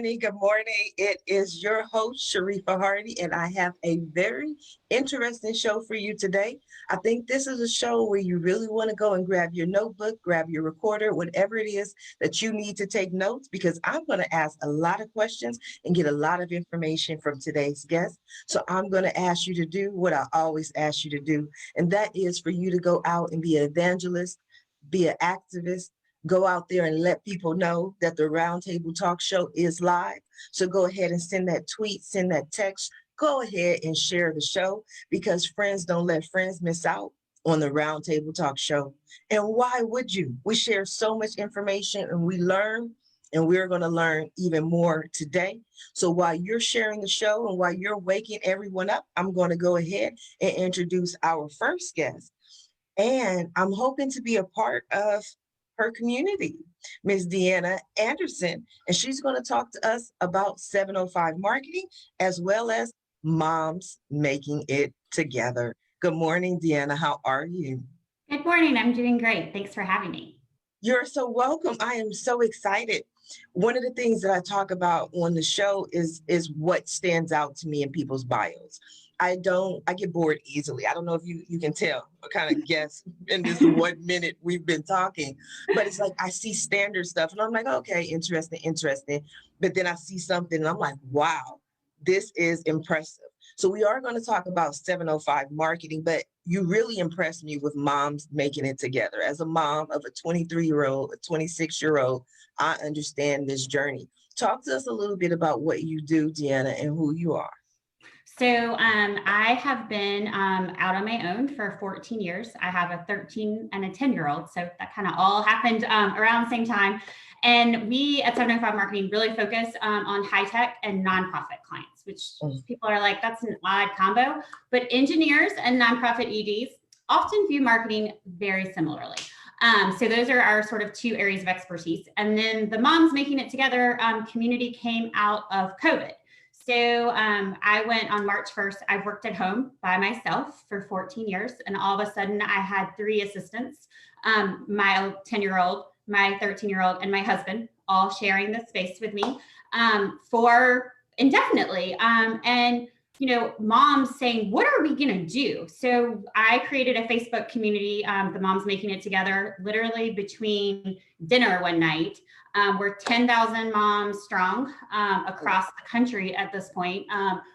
morning. Good morning. It is your host, Sharifa Hardy, and I have a very interesting show for you today. I think this is a show where you really want to go and grab your notebook, grab your recorder, whatever it is that you need to take notes, because I'm going to ask a lot of questions and get a lot of information from today's guest. So I'm going to ask you to do what I always ask you to do, and that is for you to go out and be an evangelist, be an activist, go out there and let people know that the Roundtable Talk Show is live. So go ahead and send that tweet, send that text, go ahead and share the show, because friends don't let friends miss out on the Roundtable Talk Show. And why would you? We share so much information and we learn, and we're going to learn even more today. So while you're sharing the show and while you're waking everyone up, I'm going to go ahead and introduce our first guest. And I'm hoping to be a part of her community, Ms. Deanna Anderson, and she's going to talk to us about 705 marketing as well as moms making it together. Good morning, Deanna. How are you? Good morning. I'm doing great. Thanks for having me. You're so welcome. I am so excited. One of the things that I talk about on the show is what stands out to me in people's bios. I get bored easily. I don't know if you can tell or kind of guess in this 1 minute we've been talking, but it's like I see standard stuff and I'm like, okay, interesting. But then I see something and I'm like, wow, this is impressive. So we are going to talk about 705 marketing, but you really impressed me with moms making it together. As a mom of a 23-year-old, a 26-year-old, I understand this journey. Talk to us a little bit about what you do, Deanna, and who you are. So I have been out on my own for 14 years. I have a 13 and a 10-year-old. So that kind of all happened around the same time. And we at 705 Marketing really focus on high-tech and nonprofit clients, which people are like, that's an odd combo. But engineers and nonprofit EDs often view marketing very similarly. So those are our sort of two areas of expertise. And then the Moms Making It Together community came out of COVID. So I went on March 1st, I've worked at home by myself for 14 years. And all of a sudden I had 3 assistants, my 10-year-old, my 13-year-old, and my husband, all sharing the space with me for indefinitely. And you know, moms saying, what are we going to do? So I created a Facebook community, the Moms Making It Together, literally between dinner one night. We're 10,000 moms strong across the country at this point.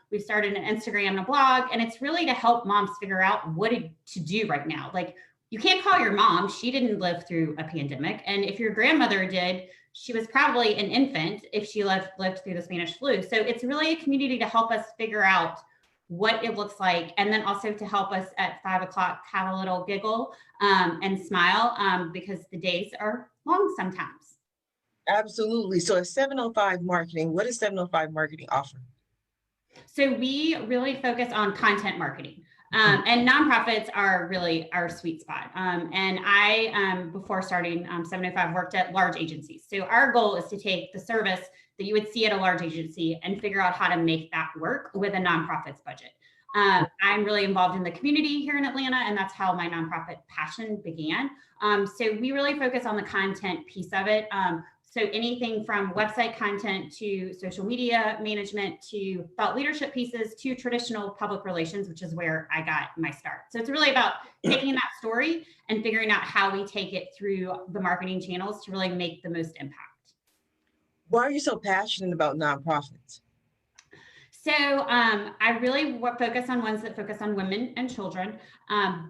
We've started an Instagram and a blog, and it's really to help moms figure out what to do right now. Like, you can't call your mom. She didn't live through a pandemic. And if your grandmother did, she was probably an infant if she lived through the Spanish flu. So it's really a community to help us figure out what it looks like. And then also to help us at 5 o'clock have a little giggle and smile because the days are long sometimes. Absolutely. So at 705 Marketing, what does 705 Marketing offer? So we really focus on content marketing. And nonprofits are really our sweet spot. And I, before starting 705, worked at large agencies. So our goal is to take the service that you would see at a large agency and figure out how to make that work with a nonprofit's budget. I'm really involved in the community here in Atlanta, and that's how my nonprofit passion began. So we really focus on the content piece of it. So anything from website content to social media management to thought leadership pieces to traditional public relations, which is where I got my start. So it's really about taking that story and figuring out how we take it through the marketing channels to really make the most impact. Why are you so passionate about nonprofits? So I really focus on ones that focus on women and children.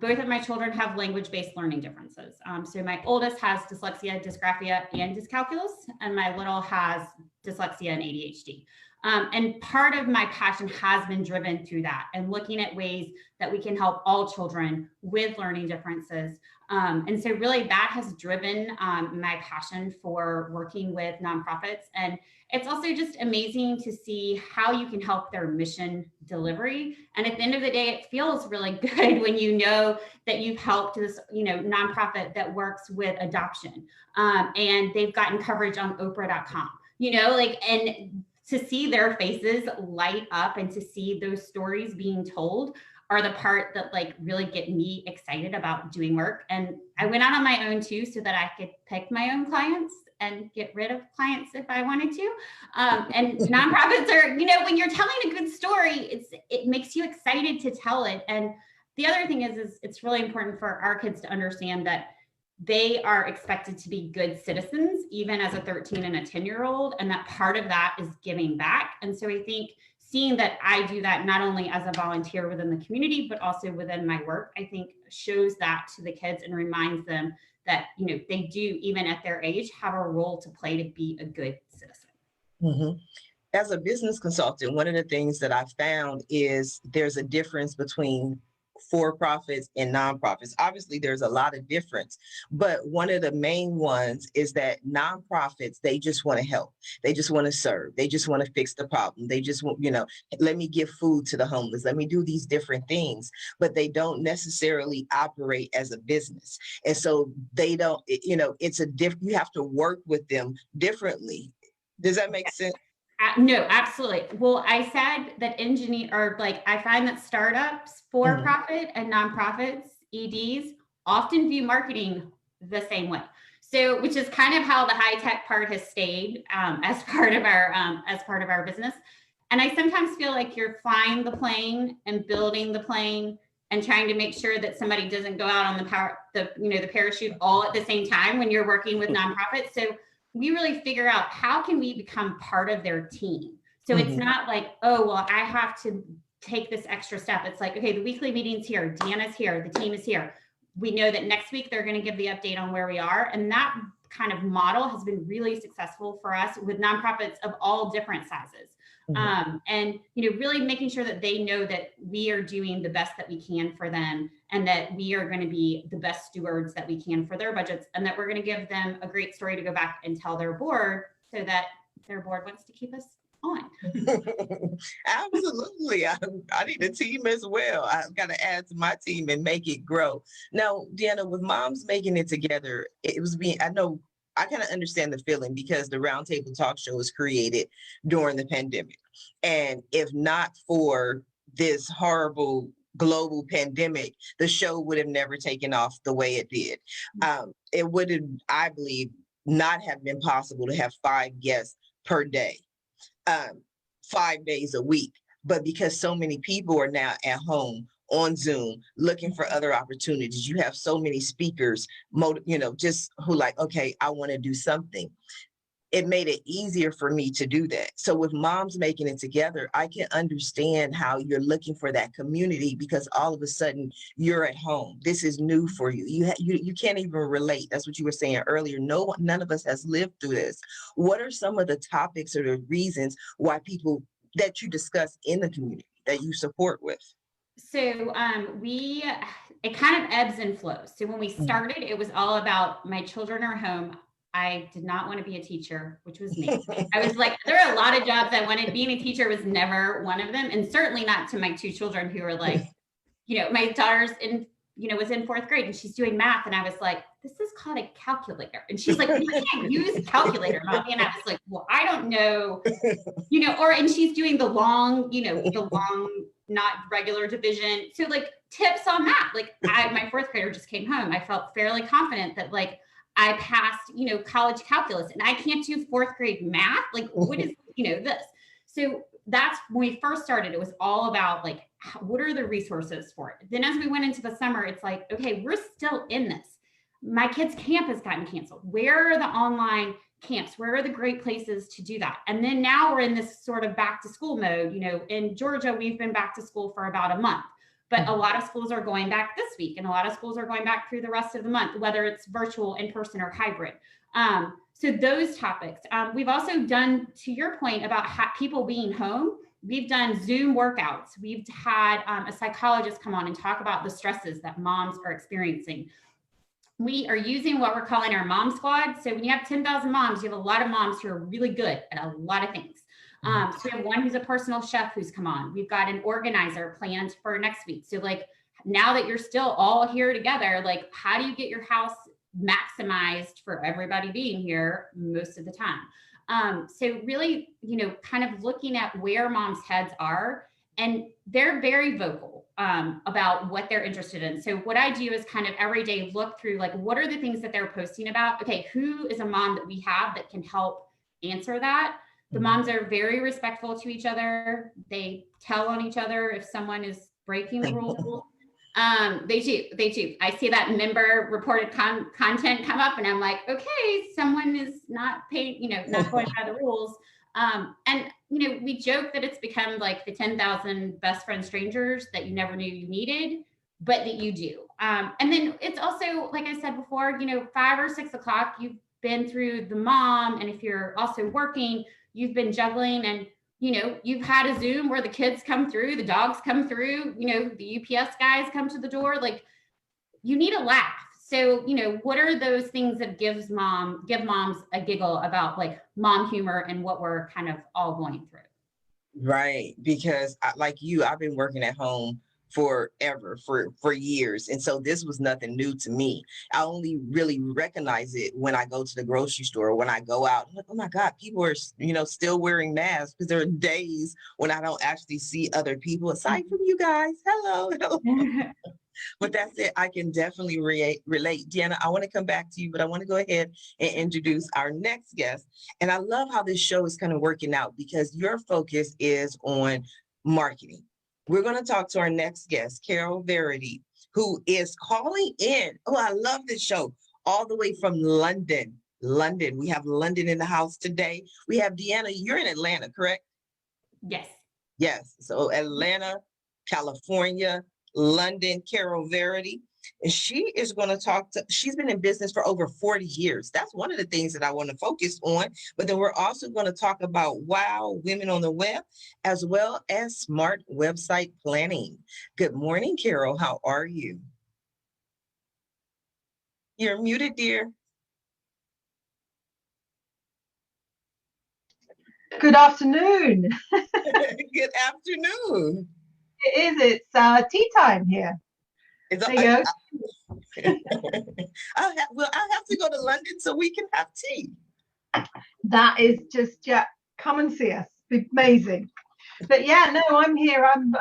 Both of my children have language-based learning differences. So my oldest has dyslexia, dysgraphia, and dyscalculia, and my little has dyslexia and ADHD. And part of my passion has been driven through that and looking at ways that we can help all children with learning differences. And so really that has driven my passion for working with nonprofits. And it's also just amazing to see how you can help their mission delivery. And at the end of the day, it feels really good when you know that you've helped this, nonprofit that works with adoption. And they've gotten coverage on Oprah.com, and to see their faces light up and to see those stories being told are the part that like really get me excited about doing work. And I went out on my own too, so that I could pick my own clients and get rid of clients if I wanted to. And nonprofits are, when you're telling a good story, it makes you excited to tell it. And the other thing is it's really important for our kids to understand that they are expected to be good citizens, even as a 13 and a 10-year-old. And that part of that is giving back. And so I think seeing that I do that not only as a volunteer within the community, but also within my work, I think shows that to the kids and reminds them that, they do, even at their age, have a role to play to be a good citizen. Mm-hmm. As a business consultant, one of the things that I found is there's a difference between for-profits and nonprofits. Obviously, there's a lot of difference, but one of the main ones is that nonprofits, they just want to help. They just want to serve. They just want to fix the problem. They just want, let me give food to the homeless. Let me do these different things, but they don't necessarily operate as a business. And so they don't, it's you have to work with them differently. Does that make sense? No, absolutely. Well, I said that I find that startups, for-profit and nonprofits, EDs, often view marketing the same way. So, which is kind of how the high tech part has stayed as part of our business. And I sometimes feel like you're flying the plane and building the plane and trying to make sure that somebody doesn't go out on the parachute all at the same time when you're working with nonprofits. So we really figure out how can we become part of their team. So it's not like, oh, well, I have to take this extra step. It's like, okay, the weekly meeting's here, Deanna's here, the team is here. We know that next week they're going to give the update on where we are. And that kind of model has been really successful for us with nonprofits of all different sizes. And really making sure that they know that we are doing the best that we can for them, and that we are going to be the best stewards that we can for their budgets, and that we're going to give them a great story to go back and tell their board, so that their board wants to keep us on. Absolutely. I need a team as well. I've got to add to my team and make it grow. Now, Deanna, with Moms Making It Together, I know I kind of understand the feeling, because the Roundtable Talk Show was created during the pandemic. And if not for this horrible global pandemic, the show would have never taken off the way it did. It would have, I believe, not have been possible to have 5 guests per day, 5 days a week. But because so many people are now at home on Zoom looking for other opportunities, you have so many speakers, just who like, okay, I want to do something. It made it easier for me to do that. So with Moms Making It Together, I can understand how you're looking for that community, because all of a sudden you're at home. This is new for you. You can't even relate. That's what you were saying earlier. None of us has lived through this. What are some of the topics or the reasons why people that you discuss in the community that you support with? So it kind of ebbs and flows. So when we started, it was all about my children are home. I did not want to be a teacher, which was me. I was like, there are a lot of jobs I wanted. Being a teacher was never one of them. And certainly not to my 2 children who are like, my daughter's was in 4th grade and she's doing math. And I was like, this is called a calculator. And she's like, you can't use a calculator, Mommy. And I was like, well, I don't know, and she's doing the long, not regular division. So like tips on that. Like my 4th grader just came home. I felt fairly confident that like I passed, college calculus, and I can't do 4th grade math. Like what is, this? So that's when we first started. It was all about like, what are the resources for it? Then as we went into the summer, it's like, okay, we're still in this. My kid's camp has gotten canceled. Where are the online camps? Where are the great places to do that? And then now we're in this sort of back to school mode. In Georgia, we've been back to school for about a month, but a lot of schools are going back this week, and a lot of schools are going back through the rest of the month, whether it's virtual, in person, or hybrid. So those topics. We've also done, to your point about people being home, we've done Zoom workouts. We've had a psychologist come on and talk about the stresses that moms are experiencing. We are using what we're calling our mom squad. So when you have 10,000 moms, you have a lot of moms who are really good at a lot of things. So we have one who's a personal chef who's come on. We've got an organizer planned for next week. So like, now that you're still all here together, like how do you get your house maximized for everybody being here most of the time? So really, kind of looking at where moms' heads are And they're very vocal about what they're interested in. So what I do is kind of every day look through like, what are the things that they're posting about? Okay, who is a mom that we have that can help answer that? The moms are very respectful to each other. They tell on each other if someone is breaking the rules. They do. I see that member reported content come up, and I'm like, okay, someone is not paying, not going by the rules. And we joke that it's become like the 10,000 best friend strangers that you never knew you needed, but that you do. And then it's also, like I said before, 5 or 6 o'clock, you've been through the mom, and if you're also working, you've been juggling, and you've had a Zoom where the kids come through, the dogs come through, the UPS guys come to the door. Like, you need a laugh. So, what are those things that give moms a giggle about like mom humor and what we're kind of all going through? Right. Because like you, I've been working at home forever, for years. And so this was nothing new to me. I only really recognize it when I go to the grocery store, when I go out. I'm like, oh my God, people are, still wearing masks, because there are days when I don't actually see other people aside from you guys. Hello. But that's it. I can definitely relate. Deanna, I want to come back to you, but I want to go ahead and introduce our next guest. And I love how this show is kind of working out, because your focus is on marketing. We're going to talk to our next guest, Carol Verity, who is calling in. Oh, I love this show. All the way from London. London. We have London in the house today. We have Deanna. You're in Atlanta, correct? Yes. Yes. So Atlanta, California, London, Carol Verity. And she is going to she's been in business for over 40 years. That's one of the things that I want to focus on. But then we're also going to talk about wow, women on the web, as well as smart website planning. Good morning, Carol. How are you? You're muted, dear. Good afternoon. Good afternoon. It is. It's tea time here. There you go. I'll have to go to London so we can have tea. That is just, yeah, come and see us. Amazing. But yeah, no, I'm here. I'm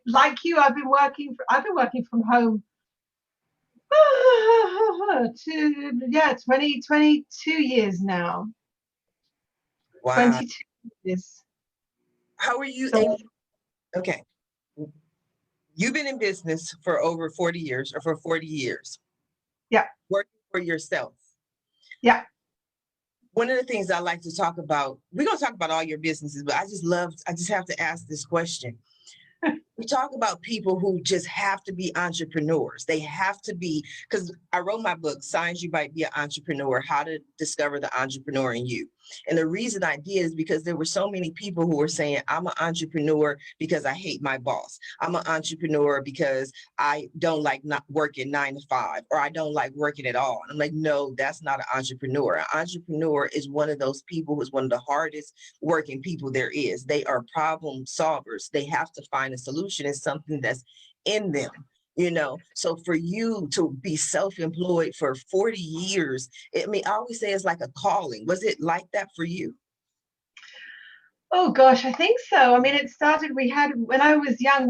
like you. I've been working from home. 22 years now. Wow. 22 years. How are you able? Okay. You've been in business for over 40 years, or for 40 years. Yeah. Working for yourself. Yeah. One of the things I like to talk about, we're going to talk about all your businesses, but I just have to ask this question. We talk about people who just have to be entrepreneurs. They have to be, because I wrote my book, Signs You Might Be an Entrepreneur, How to Discover the Entrepreneur in You. And the reason I did is because there were so many people who were saying, I'm an entrepreneur because I hate my boss. I'm an entrepreneur because I don't like not working 9 to 5, or I don't like working at all. And I'm like, no, that's not an entrepreneur. An entrepreneur is one of those people who's one of the hardest working people there is. They are problem solvers. They have to find a solution. It's something that's in them. So for you to be self-employed for 40 years, I always say it's like a calling. Was it like that for you? Oh gosh, I think so. I mean, it started, when I was young,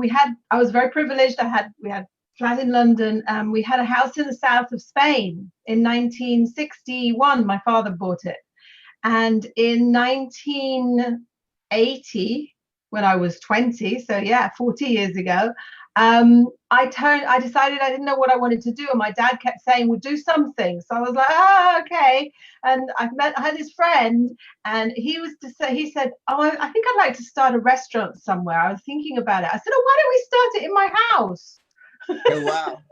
I was very privileged. We had a flat in London. We had a house in the south of Spain in 1961. My father bought it. And in 1980, when I was 20, so yeah, 40 years ago, I decided I didn't know what I wanted to do, and my dad kept saying, "Well, do something." So I was like, okay. And I had this friend, and he said, "Oh, I think I'd like to start a restaurant somewhere." I was thinking about it. I said, "Oh, why don't we start it in my house?" Oh, wow.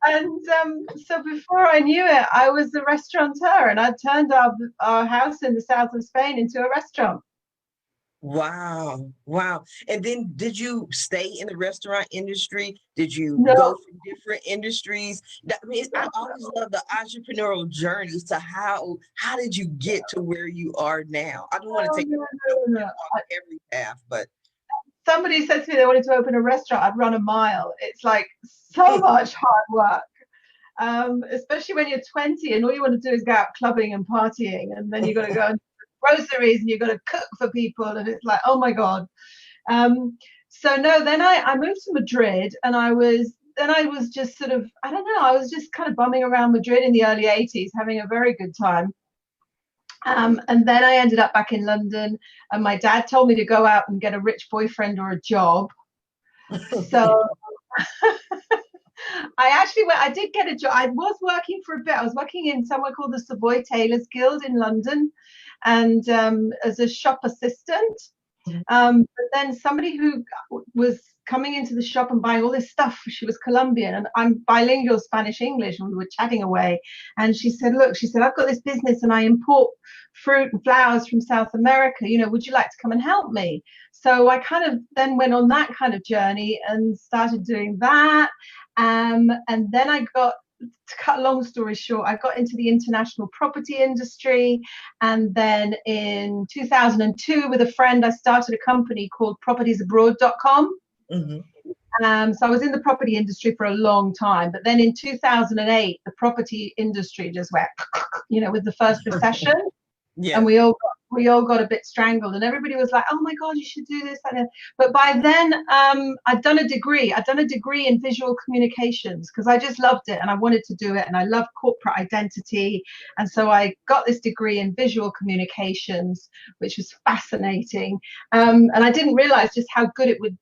And so before I knew it, I was a restaurateur, and I turned our house in the south of Spain into a restaurant. Wow. Wow. And then did you stay in the restaurant industry? Did you No. go for different industries? I always love the entrepreneurial journeys to how did you get to where you are now? I don't want to take every path, but somebody said to me they wanted to open a restaurant, I'd run a mile. It's like so much hard work, especially when you're 20 and all you want to do is go out clubbing and partying, and then you've got to go and groceries and you've got to cook for people, and it's like, oh my God. So no, then I moved to Madrid, and I was just sort of, I don't know, I was just kind of bumming around Madrid in the early 80s, having a very good time. And then I ended up back in London, and my dad told me to go out and get a rich boyfriend or a job. So I did get a job. I was working for a bit. I was working in somewhere called the Savoy Tailors Guild in London, and as a shop assistant. But then somebody who was coming into the shop and buying all this stuff, she was Colombian, and I'm bilingual Spanish English, and we were chatting away, and she said, look, she said, I've got this business and I import fruit and flowers from South America, would you like to come and help me? So I kind of then went on that kind of journey and started doing that, and then I got, to cut a long story short, I got into the international property industry. And then in 2002, with a friend, I started a company called propertiesabroad.com. So I was in the property industry for a long time. But then in 2008, the property industry just went, with the first recession. Yeah. And we all got a bit strangled, and everybody was like, oh my God, you should do this. But by then, I'd done a degree in visual communications, because I just loved it and I wanted to do it, and I loved corporate identity. And so I got this degree in visual communications, which was fascinating. And I didn't realize just how good it would,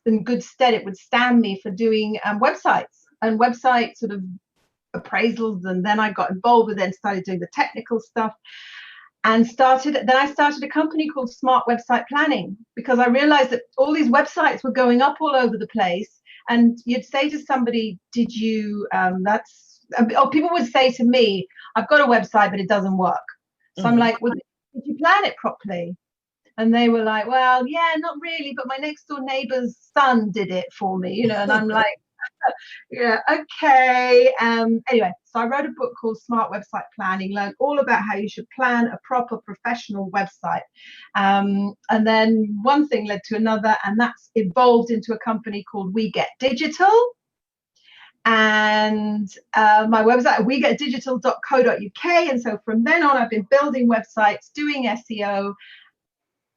in good stead it would stand me for doing websites and website sort of appraisals. And then I got involved with it and started doing the technical stuff. And then I started a company called Smart Website Planning, because I realized that all these websites were going up all over the place. And you'd say to somebody, did you, people would say to me, I've got a website, but it doesn't work. So I'm like, well, did you plan it properly? And they were like, well, yeah, not really, but my next door neighbor's son did it for me, and I'm like, yeah, okay. Anyway, so I wrote a book called Smart Website Planning, learned all about how you should plan a proper professional website. And then one thing led to another, and that's evolved into a company called We Get Digital. And my website, wegetdigital.co.uk. And so from then on, I've been building websites, doing SEO,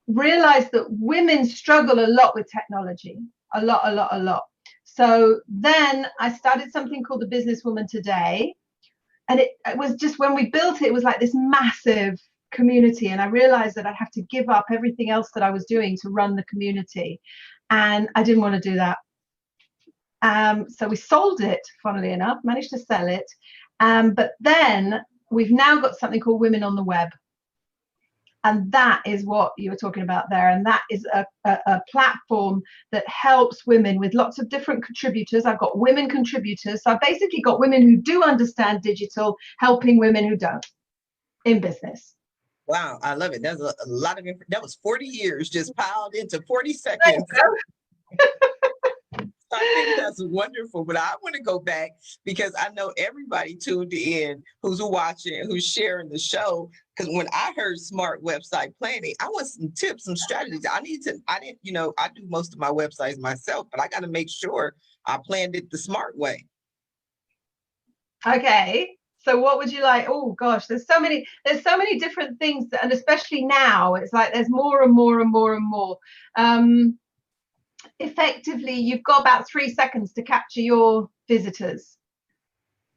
realized that women struggle a lot with technology, a lot. So then I started something called the Businesswoman Today. And it was just, when we built it, it was like this massive community. And I realized that I'd have to give up everything else that I was doing to run the community. And I didn't want to do that. So we sold it, funnily enough, managed to sell it. But then we've now got something called Women on the Web. And that is what you were talking about there. And that is a platform that helps women with lots of different contributors. I've got women contributors. So I've basically got women who do understand digital, helping women who don't in business. Wow, I love it. That's a lot of information. That was 40 years just piled into 40 seconds. I think that's wonderful, but I want to go back, because I know everybody tuned in who's watching, who's sharing the show. Because when I heard smart website planning, I want some tips, some strategies. I do most of my websites myself, but I got to make sure I planned it the smart way. Okay. So what would you like? Oh gosh, there's so many different things, and especially now, it's like there's more and more and more and more. Effectively, you've got about 3 seconds to capture your visitors.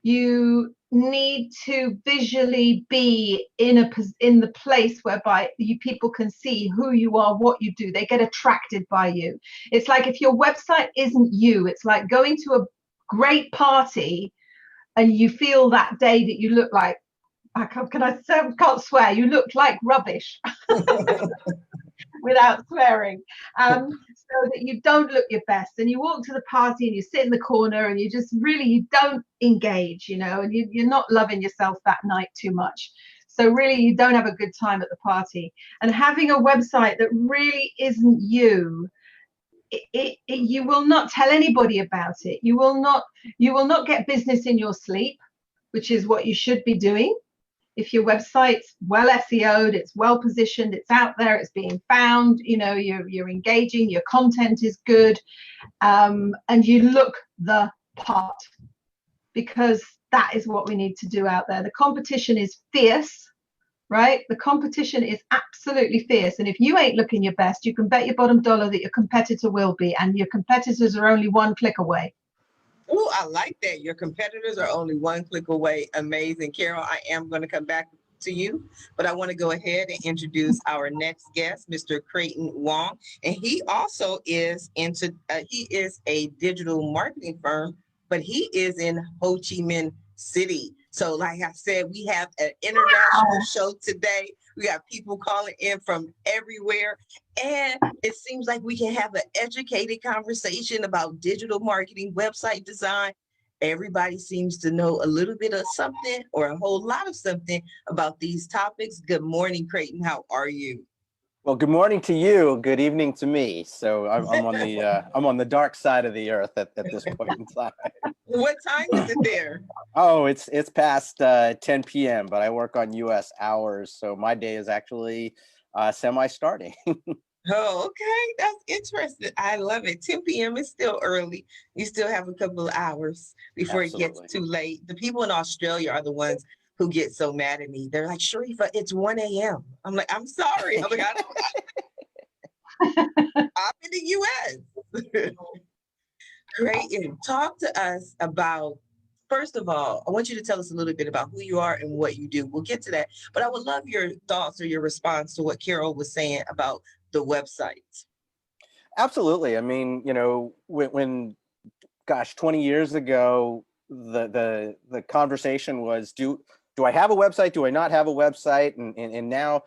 You need to visually be in the place whereby people can see who you are, what you do. They get attracted by you. It's like, if your website isn't you, it's like going to a great party and you feel that day that you look like, I can't swear, you look like rubbish. Without swearing, so that you don't look your best, and you walk to the party and you sit in the corner and you don't engage, and you're not loving yourself that night too much. So really you don't have a good time at the party. And having a website that really isn't you, you will not tell anybody about it. You will not get business in your sleep, which is what you should be doing. If your website's well SEO'd, it's well positioned, it's out there, it's being found, you're engaging, your content is good, and you look the part, because that is what we need to do out there. The competition is fierce right? The competition is absolutely fierce. And if you ain't looking your best, you can bet your bottom dollar that your competitor will be. And your competitors are only one click away. Oh, I like that. Your competitors are only one click away. Amazing. Carol, I am going to come back to you, but I want to go ahead and introduce our next guest, Mr. Creighton Wong. And he also is he is a digital marketing firm, but he is in Ho Chi Minh City. So like I said, we have an international show today. We got people calling in from everywhere. And it seems like we can have an educated conversation about digital marketing, website design. Everybody seems to know a little bit of something or a whole lot of something about these topics. Good morning, Creighton. How are you? Well, good morning to you. Good evening to me. So I'm on the I'm on the dark side of the earth at this point in time. What time is it there? Oh, it's past 10 p.m., but I work on U.S. hours, so my day is actually semi-starting. Oh, okay. That's interesting. I love it. 10 p.m. is still early. You still have a couple of hours before it gets too late. The people in Australia are the ones who get so mad at me. They're like, Sharifa, it's 1 a.m. I'm like, I'm sorry. I'm like, I'm in the U.S. Great. And talk to us about, first of all, I want you to tell us a little bit about who you are and what you do. We'll get to that. But I would love your thoughts or your response to what Carol was saying about the websites. Absolutely. I mean, when gosh, 20 years ago, the conversation was, do I have a website? Do I not have a website? And now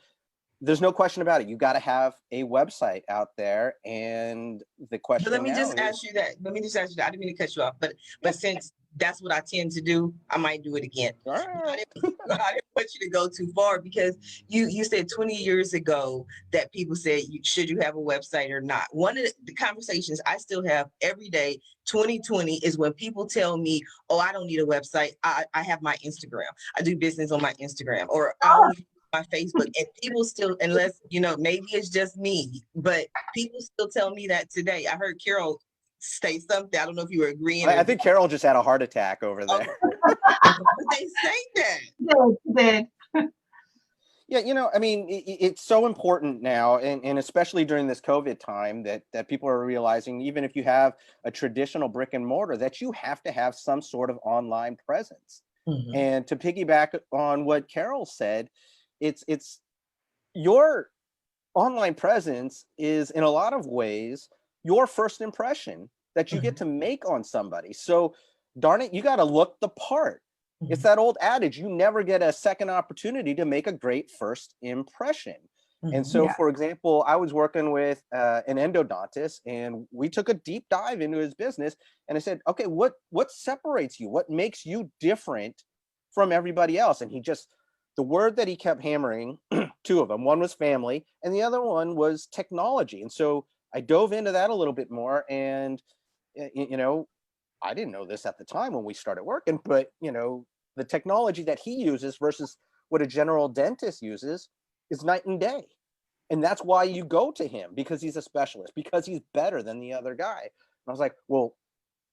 there's no question about it. You got to have a website out there. And the question But let me now just is, ask you that. Let me just ask you that. I didn't mean to cut you off, but since that's what I tend to do, I might do it again. I didn't want you to go too far because you said 20 years ago that people said, should you have a website or not? One of the conversations I still have every day, 2020, is when people tell me, oh, I don't need a website. I have my Instagram. I do business on my Instagram, or I only use my Facebook. And people still, unless, maybe it's just me, but people still tell me that today. I heard Carol say something. I don't know if you were agreeing. I think Carol just had a heart attack over there. They say that. Yeah, I mean, it's so important now, and especially during this COVID time, that people are realizing, even if you have a traditional brick and mortar, that you have to have some sort of online presence. Mm-hmm. And to piggyback on what Carol said, it's your online presence is in a lot of ways your first impression that you get to make on somebody. So darn it, you got to look the part. It's that old adage, you never get a second opportunity to make a great first impression. And so, for example, I was working with an endodontist, and we took a deep dive into his business. And I said, okay, what separates you? What makes you different from everybody else? And the word that he kept hammering, two of them, one was family and the other one was technology. And so I dove into that a little bit more. And, I didn't know this at the time when we started working, but, the technology that he uses versus what a general dentist uses is night and day. And that's why you go to him, because he's a specialist, because he's better than the other guy. And I was like, well,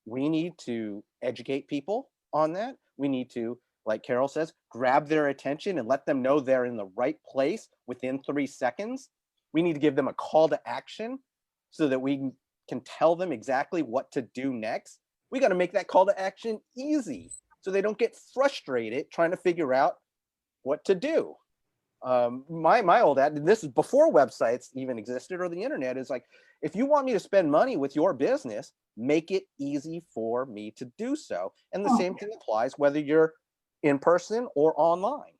we need to educate people on that. We need to, like Carol says, grab their attention and let them know they're in the right place within 3 seconds. We need to give them a call to action so that we can tell them exactly what to do next. We got to make that call to action easy so they don't get frustrated trying to figure out what to do. My old ad, and this is before websites even existed or the internet, is like, if you want me to spend money with your business, make it easy for me to do so. And the same thing applies whether you're in person or online.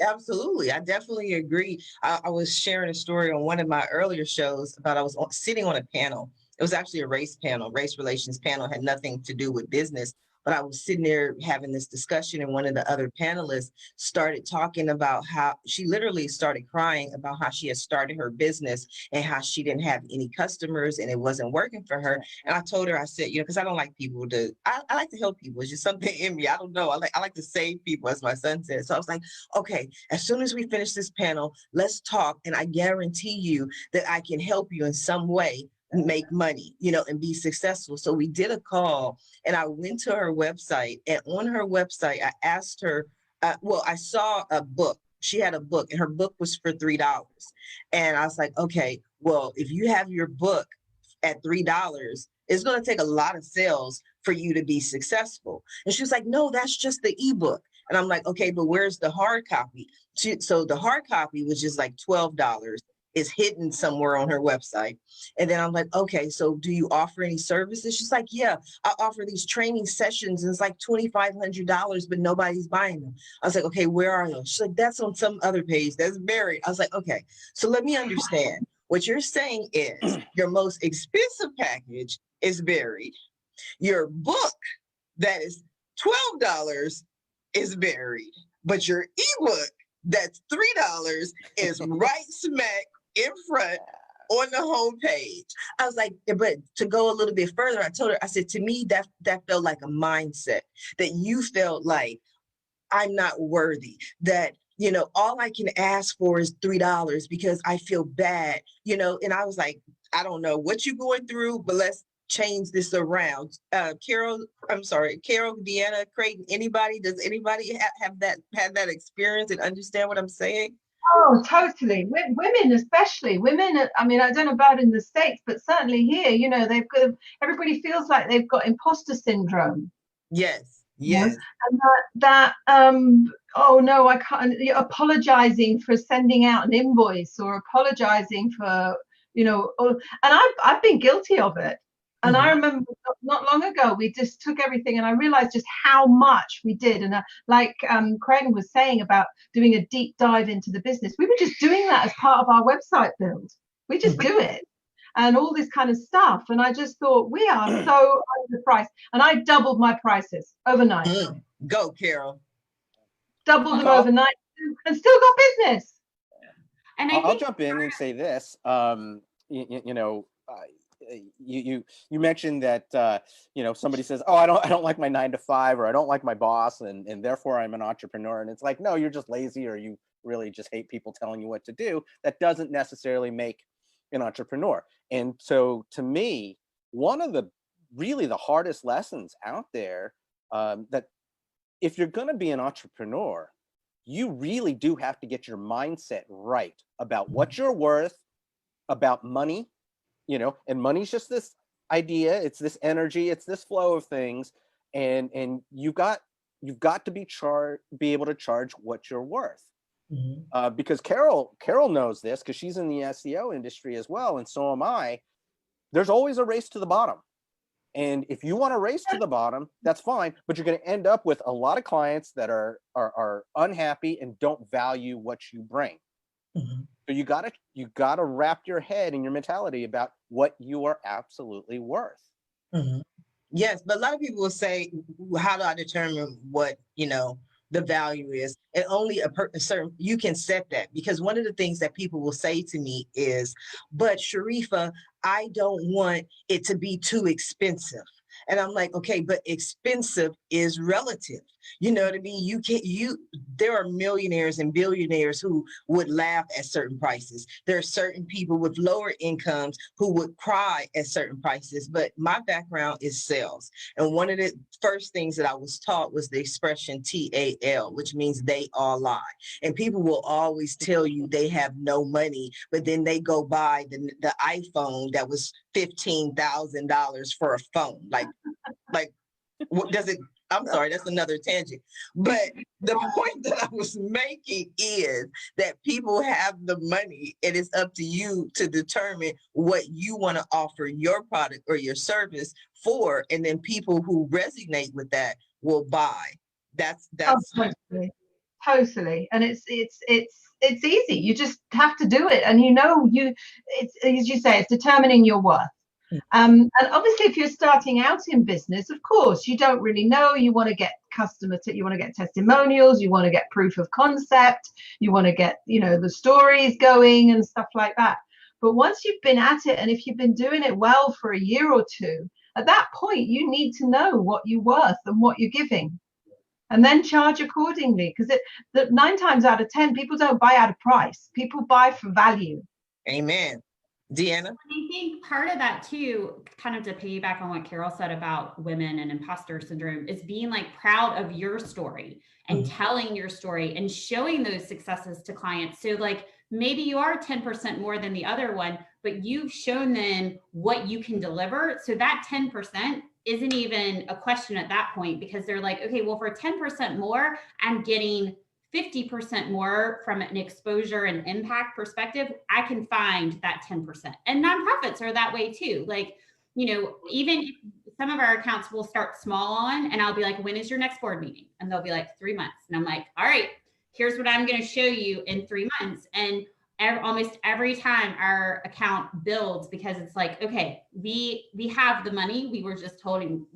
Absolutely. I definitely agree. I was sharing a story on one of my earlier shows about I was sitting on a panel. It was actually a race panel, race relations panel, had nothing to do with business. But I was sitting there having this discussion, and one of the other panelists started talking about how she literally started crying about how she had started her business and how she didn't have any customers and it wasn't working for her. And I told her, I said, because I don't like people I like to help people. It's just something in me. I don't know. I like to save people, as my son said. So I was like, okay, as soon as we finish this panel, let's talk. And I guarantee you that I can help you in some way make money, and be successful. So we did a call, and I went to her website, and on her website, I asked her, I saw a book she had a book, and her book was for $3. And I was like, okay, well, if you have your book at $3, it's going to take a lot of sales for you to be successful. And she was like, no, that's just the ebook. And I'm like, okay, but where's the hard copy? So the hard copy was just like $12. Is hidden somewhere on her website. And then I'm like, okay, so do you offer any services? She's like, yeah, I offer these training sessions, and it's like $2,500, but nobody's buying them. I was like, okay, where are those? She's like, that's on some other page that's buried. I was like, okay, so let me understand. What you're saying is your most expensive package is buried. Your book that is $12 is buried, but your ebook that's $3 is right smack in front on the home page. I was like, but to go a little bit further, I told her, I said, to me, that felt like a mindset that you felt like I'm not worthy, that, all I can ask for is $3 because I feel bad, and I was like, I don't know what you're going through, but let's change this around. Carol, Deanna, Creighton, does anybody have that experience and understand what I'm saying? Oh, totally. Women, especially women. I mean, I don't know about in the States, but certainly here, they've got, everybody feels like they've got imposter syndrome. Yes. And oh no, I can't. You're apologizing for sending out an invoice or apologizing for, and I've been guilty of it. And I remember not long ago, we just took everything, and I realized just how much we did. And like Creighton was saying about doing a deep dive into the business, we were just doing that as part of our website build. We just do it and all this kind of stuff. And I just thought, we are so underpriced. And I doubled my prices overnight. Go, Carol. Doubled them overnight and still got business. And I'll jump in and say this. You mentioned that somebody says, oh, I don't like my 9 to 5, or I don't like my boss, and therefore I'm an entrepreneur. And it's like, no, you're just lazy, or you really just hate people telling you what to do. That doesn't necessarily make an entrepreneur. And so to me, one of the hardest lessons out there, that if you're going to be an entrepreneur, you really do have to get your mindset right about what you're worth, about money. And money's just this idea, it's this energy, it's this flow of things, and you've got to be able to charge what you're worth. Because Carol knows this, because she's in the SEO industry as well, and so am I. There's always a race to the bottom, and if you want to race to the bottom, that's fine, but you're going to end up with a lot of clients that are unhappy and don't value what you bring. So you gotta wrap your head and your mentality about what you are absolutely worth. Yes, but a lot of people will say, how do I determine what the value is? And only a certain, you can set that, because one of the things that people will say to me is, but Sharifa, I don't want it to be too expensive. And I'm like, okay, but expensive is relative. You know what I mean? There are millionaires and billionaires who would laugh at certain prices. There are certain people with lower incomes who would cry at certain prices. But my background is sales. And one of the first things that I was taught was the expression TAL, which means they all lie. And people will always tell you they have no money, but then they go buy the iPhone that was $15,000 for a phone. Like, what does it? I'm sorry, that's another tangent. But the point that I was making is that people have the money, and it's up to you to determine what you want to offer your product or your service for, and then people who resonate with that will buy. That's totally. And it's easy. You just have to do it, and it's, as you say, it's determining your worth. And obviously, if you're starting out in business, of course, you don't really know. You want to get you want to get testimonials, you want to get proof of concept, you want to get, the stories going and stuff like that. But once you've been at it, and if you've been doing it well for a year or two, at that point, you need to know what you're worth and what you're giving, and then charge accordingly. Because 9 times out of 10, people don't buy out of price. People buy for value. Amen. Deanna? I think part of that too, kind of to piggyback on what Carol said about women and imposter syndrome, is being like proud of your story and telling your story and showing those successes to clients. So like maybe you are 10% more than the other one, but you've shown them what you can deliver. So that 10% isn't even a question at that point, because they're like, okay, well, for 10% more, I'm getting 50% more from an exposure and impact perspective. I can find that 10%. And nonprofits are that way too. Like, you know, even some of our accounts will start small on, and I'll be like, when is your next board meeting? And they'll be like 3 months. And I'm like, all right, here's what I'm going to show you in 3 months. And almost every time our account builds, because it's like, okay, we have the money. We were just holding,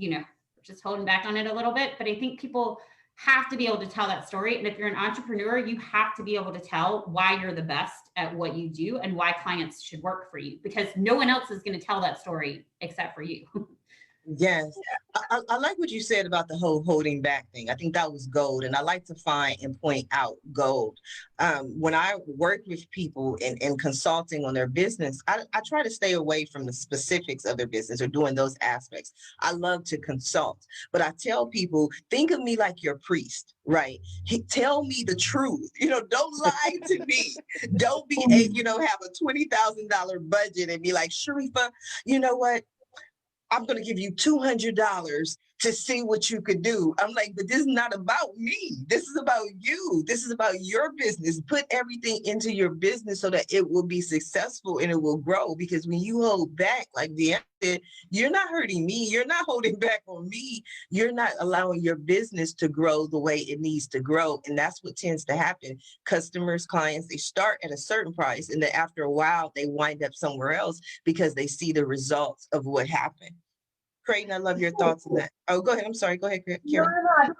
just holding back on it a little bit. But I think people have to be able to tell that story. And if you're an entrepreneur, you have to be able to tell why you're the best at what you do and why clients should work for you, because no one else is going to tell that story except for you. Yes. I like what you said about the whole holding back thing. I think that was gold. And I like to find and point out gold. When I work with people in consulting on their business, I try to stay away from the specifics of their business or doing those aspects. I love to consult, but I tell people, think of me like your priest, right? Tell me the truth. Don't lie to me. Don't be, have a $20,000 budget and be like, Sharifa, you know what? I'm going to give you $200 to see what you could do. I'm like, but this is not about me. This is about you. This is about your business. Put everything into your business so that it will be successful and it will grow. Because when you hold back, like Deanna said, you're not hurting me. You're not holding back on me. You're not allowing your business to grow the way it needs to grow. And that's what tends to happen. Customers, clients, they start at a certain price. And then after a while, they wind up somewhere else because they see the results of what happened. Creighton, I love your thoughts on that. Oh, go ahead. I'm sorry. Go ahead, Carol. No,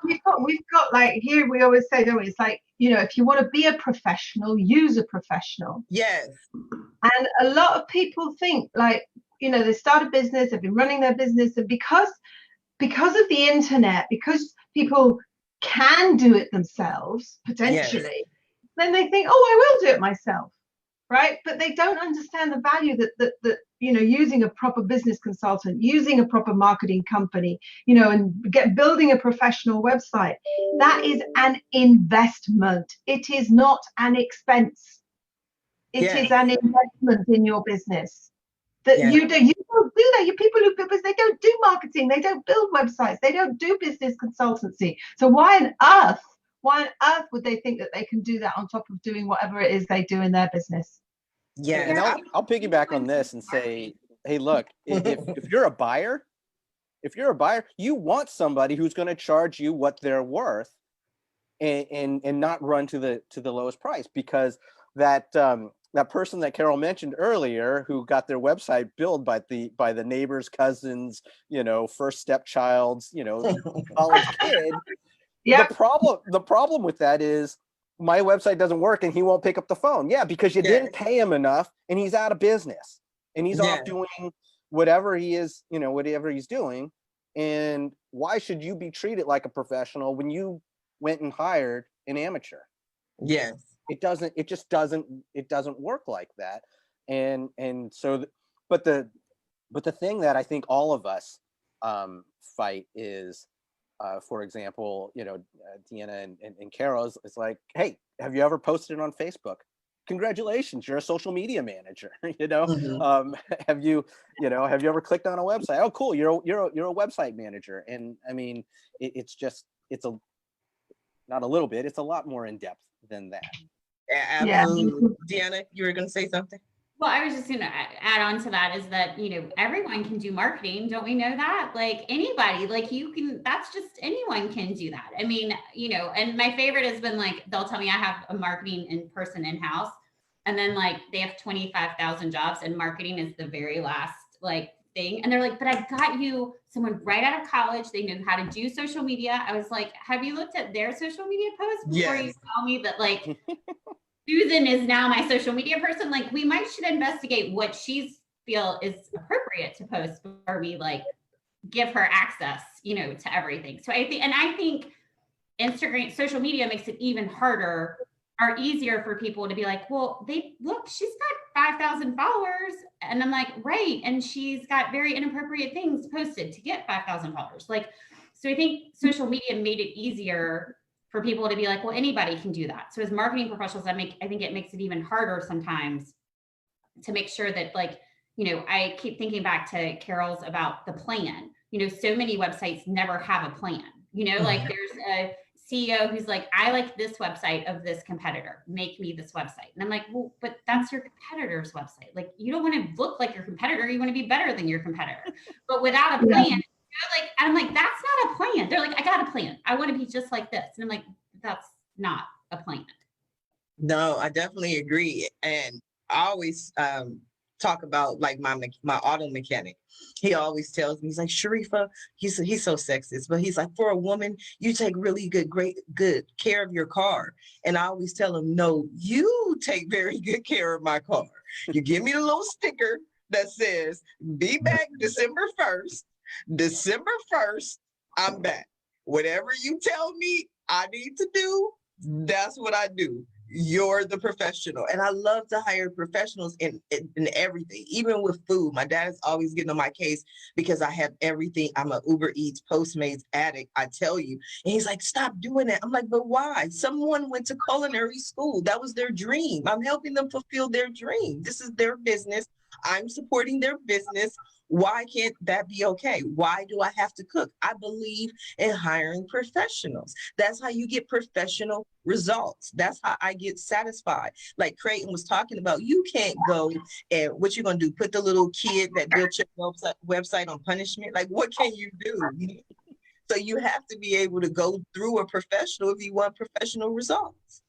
we've got like, here we always say, don't we? It's like, if you want to be a professional, use a professional. Yes. And a lot of people think like, they start a business, they've been running their business, and because of the internet, because people can do it themselves, potentially, then they think, oh, I will do it myself. Right. But they don't understand the value that using a proper business consultant, using a proper marketing company, and building a professional website. That is an investment. It is not an expense. It is an investment in your business. That you don't do that. You people who build business, they don't do marketing, they don't build websites, they don't do business consultancy. So why on earth would they think that they can do that on top of doing whatever it is they do in their business? Yeah. And I'll piggyback on this and say, hey, look, if you're a buyer, you want somebody who's going to charge you what they're worth and not run to the lowest price, because that person that Carol mentioned earlier, who got their website built by the neighbor's cousins, first stepchild's, college kid. Yeah. The problem with that is my website doesn't work and he won't pick up the phone. Yeah, because you didn't pay him enough and he's out of business and he's off doing whatever he is, whatever he's doing. And why should you be treated like a professional when you went and hired an amateur? Yes. It just doesn't work like that. And so, but the thing that I think all of us fight is, for example, Deanna and Carol's, it's like, hey, have you ever posted on Facebook? Congratulations, you're a social media manager. Have you ever clicked on a website? Oh, cool, you're a website manager. And I mean, it's not a little bit, it's a lot more in depth than that. Absolutely. Deanna, you were going to say something? Well, I was just going to add on to that is that, everyone can do marketing. Don't we know that? Like anybody, like that's just anyone can do that. I mean, and my favorite has been like, they'll tell me I have a marketing person in-house, and then like they have 25,000 jobs and marketing is the very last thing. And they're like, but I got you someone right out of college. They knew how to do social media. I was like, have you looked at their social media posts before you tell me that Susan is now my social media person? Like we should investigate what she feel is appropriate to post before we give her access, to everything. So I think Instagram, social media makes it even harder or easier for people to be like, well, she's got 5,000 followers. And I'm like, right. And she's got very inappropriate things posted to get 5,000 followers. Like, so I think social media made it easier for people to be like, well, anybody can do that. So as marketing professionals, I think it makes it even harder sometimes to make sure that, like, you know, I keep thinking back to Carol's about the plan. You know, so many websites never have a plan. You know, like there's a CEO who's like, I like this website of this competitor, make me this website. And I'm like, well, but that's your competitor's website. Like, you don't want to look like your competitor. You want to be better than your competitor. But without a plan, you know, like, I'm like, that's not a plan. They're like, I got a plan. I want to be just like this. And I'm like, that's not a plan. No, I definitely agree. And I always talk about like my auto mechanic. He always tells me, he's like, Sharifa, he's so sexist, but he's like, for a woman, you take really good care of your car. And I always tell him, no, you take very good care of my car. You give me the little sticker that says, be back December 1st. December 1st, I'm back. Whatever you tell me I need to do, that's what I do. You're the professional. And I love to hire professionals in everything, even with food. My dad is always getting on my case because I have everything. I'm an Uber Eats, Postmates addict, I tell you. And he's like, stop doing that. I'm like, but why? Someone went to culinary school. That was their dream. I'm helping them fulfill their dream. This is their business. I'm supporting their business. Why can't that be okay? Why do I have to cook? I believe in hiring professionals. That's how you get professional results. That's how I get satisfied. Like Creighton was talking about, you can't go and what you're going to do, put the little kid that built your website on punishment. Like, what can you do? So you have to be able to go through a professional if you want professional results.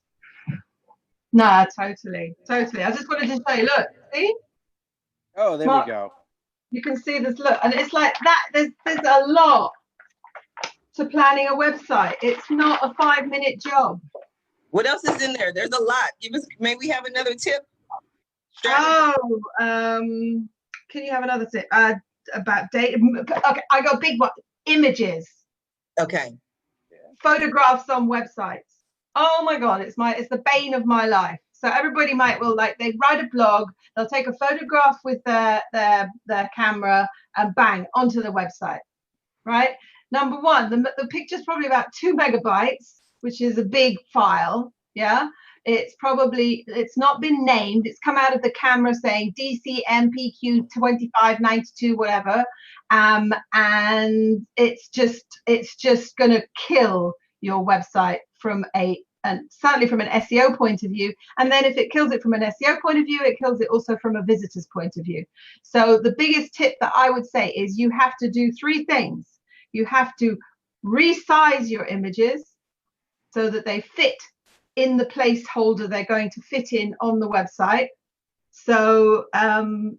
No, totally. I just wanted to say, look, see? Oh, there we go. You can see this, look, and it's like that. There's a lot to planning a website. It's not a 5-minute job. What else is in there? There's a lot. May we have another tip? Strategy? Can you have another tip about data? Okay, I got big one. Images. Okay. Photographs on websites. Oh my God, it's the bane of my life. So everybody they write a blog, they'll take a photograph with their camera and bang, onto the website, right? Number one, the picture's probably about 2 megabytes, which is a big file, yeah? It's not been named. It's come out of the camera saying DCMPQ 2592, whatever. And it's just gonna kill your website certainly from an SEO point of view. And then if it kills it from an SEO point of view, it kills it also from a visitor's point of view. So the biggest tip that I would say is you have to do 3 things. You have to resize your images so that they fit in the placeholder they're going to fit in on the website. So,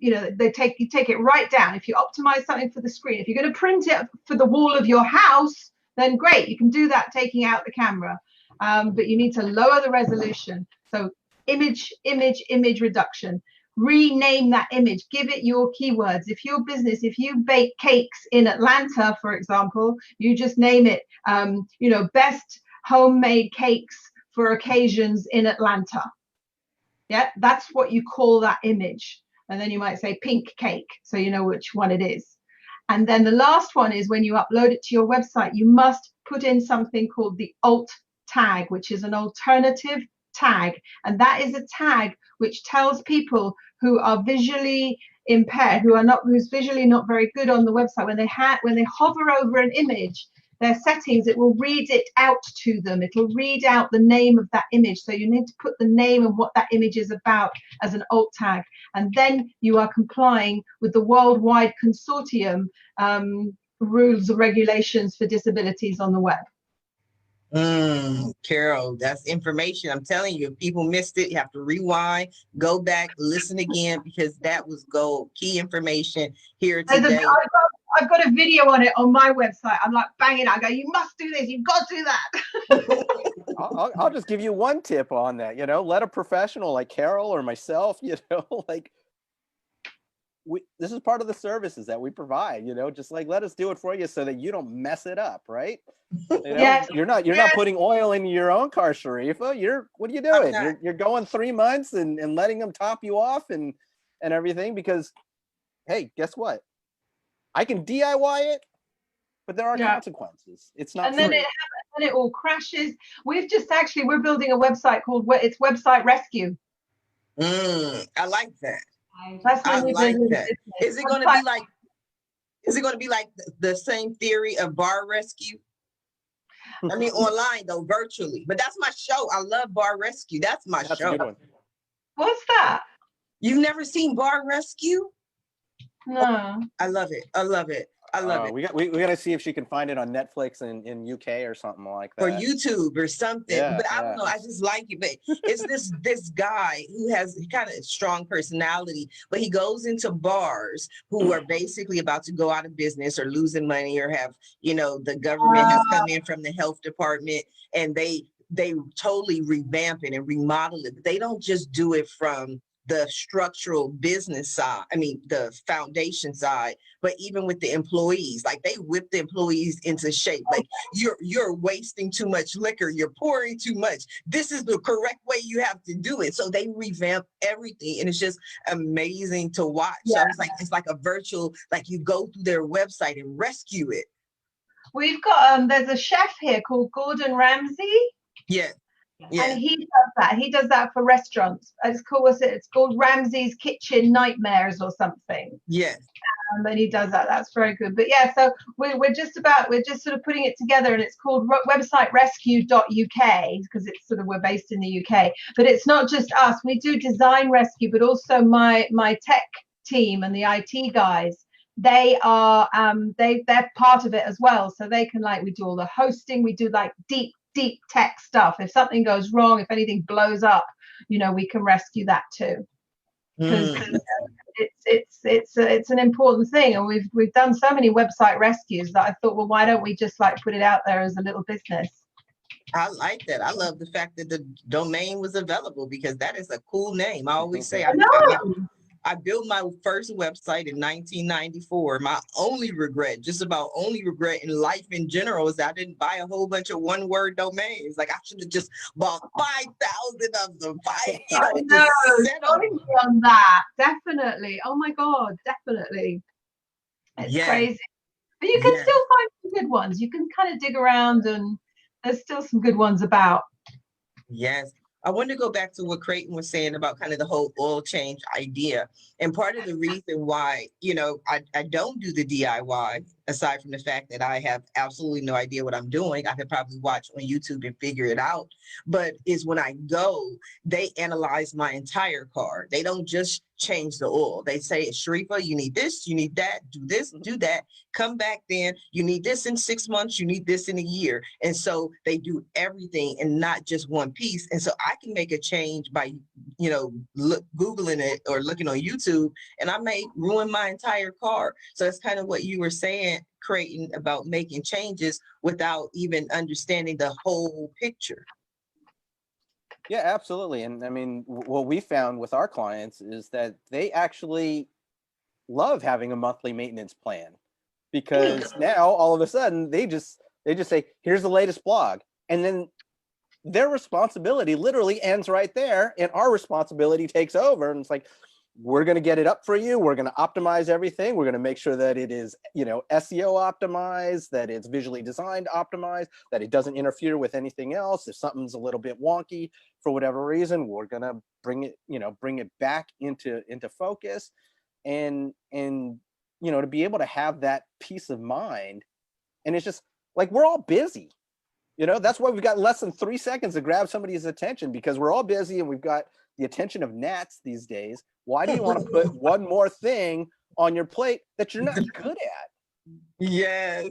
you take it right down. If you optimize something for the screen, if you're going to print it for the wall of your house, then great. You can do that taking out the camera. But you need to lower the resolution. So image reduction. Rename that image. Give it your keywords. If you bake cakes in Atlanta, for example, you just name it, best homemade cakes for occasions in Atlanta. Yeah, that's what you call that image. And then you might say pink cake, so you know which one it is. And then the last one is when you upload it to your website, you must put in something called the alt tag, which is an alternative tag. And that is a tag which tells people who are visually impaired, who's visually not very good on the website, when they hover over an image, their settings, it will read it out to them. It'll read out the name of that image. So you need to put the name and what that image is about as an alt tag. And then you are complying with the worldwide consortium rules and regulations for disabilities on the web. Carol, that's information. I'm telling you, if people missed it, you have to rewind, go back, listen again, because that was gold. Key information here today. I've got a video on it on my website. I'm like banging. I go, you must do this. You've got to do that. I'll just give you one tip on that. Let a professional like Carol or myself, this is part of the services that we provide, just like let us do it for you so that you don't mess it up, right? Yes. You're not putting oil in your own car, Sharifa. What are you doing? You're going 3 months and letting them top you off and everything, because hey, guess what? I can DIY it, but there are consequences. It's not and then free. it all crashes. We're building a website called it's Website Rescue. I like that. That's I when like that. Is it going to be like? Is it going to be like the same theory of bar rescue? I mean, online though, virtually. But that's my show. I love Bar Rescue. That's my show. That's a good one. What's that? You've never seen Bar Rescue? No. I love it. I love it. I love it. We got to see if she can find it on Netflix in UK or something like that. Or YouTube or something. Yeah, but I don't know. I just like it. But it's this guy who has kind of a strong personality, but he goes into bars who are basically about to go out of business or losing money or have, the government has come in from the health department and they totally revamp it and remodel it. But they don't just do it from the structural business side, the foundation side, but even with the employees, like they whip the employees into shape. Like you're wasting too much liquor, you're pouring too much. This is the correct way you have to do it. So they revamp everything, and it's just amazing to watch. Yeah. So it's like a virtual, like you go through their website and rescue it. We've got there's a chef here called Gordon Ramsay. Yeah. Yeah. And he does that. He does that for restaurants. It's called Ramsay's Kitchen Nightmares or something. Yes. And he does that. That's very good. But yeah, so we're just sort of putting it together, and it's called websiterescue.uk because it's sort of, we're based in the UK. But it's not just us. We do design rescue, but also my tech team and the IT guys. They are they're part of it as well. So they can, like, we do all the hosting. We do like deep tech stuff. If something goes wrong, if anything blows up, we can rescue that too. Because it's an important thing, and we've done so many website rescues that I thought, well, why don't we just like put it out there as a little business? I like that. I love the fact that the domain was available, because that is a cool name. I always say I built my first website in 1994. My only regret in life in general is that I didn't buy a whole bunch of one-word domains. Like I should have just bought 5,000 of them. On that, definitely. Oh my God, definitely. It's crazy. But you can still find some good ones. You can kind of dig around, and there's still some good ones about. Yes. I want to go back to what Creighton was saying about kind of the whole oil change idea. And part of the reason why, I don't do the DIY, aside from the fact that I have absolutely no idea what I'm doing. I could probably watch on YouTube and figure it out. But is when I go, they analyze my entire car. They don't just change the oil. They say, Sharifa, you need this, you need that, do this, do that. Come back then. You need this in 6 months. You need this in a year. And so they do everything and not just one piece. And so I can make a change by, Googling it or looking on YouTube, and I may ruin my entire car. So that's kind of what you were saying, Creighton, about making changes without even understanding the whole picture. Yeah, absolutely. And I mean, what we found with our clients is that they actually love having a monthly maintenance plan, because now all of a sudden they just say, here's the latest blog. And then their responsibility literally ends right there, and our responsibility takes over. And it's like, we're going to get it up for you. We're going to optimize everything. We're going to make sure that it is, SEO optimized, that it's visually designed optimized, that it doesn't interfere with anything else. If something's a little bit wonky for whatever reason, we're going to bring it back into focus, and to be able to have that peace of mind. And it's just like, we're all busy. That's why we've got less than 3 seconds to grab somebody's attention, because we're all busy and we've got the attention of gnats these days. Why do you want to put one more thing on your plate that you're not good at? Yes.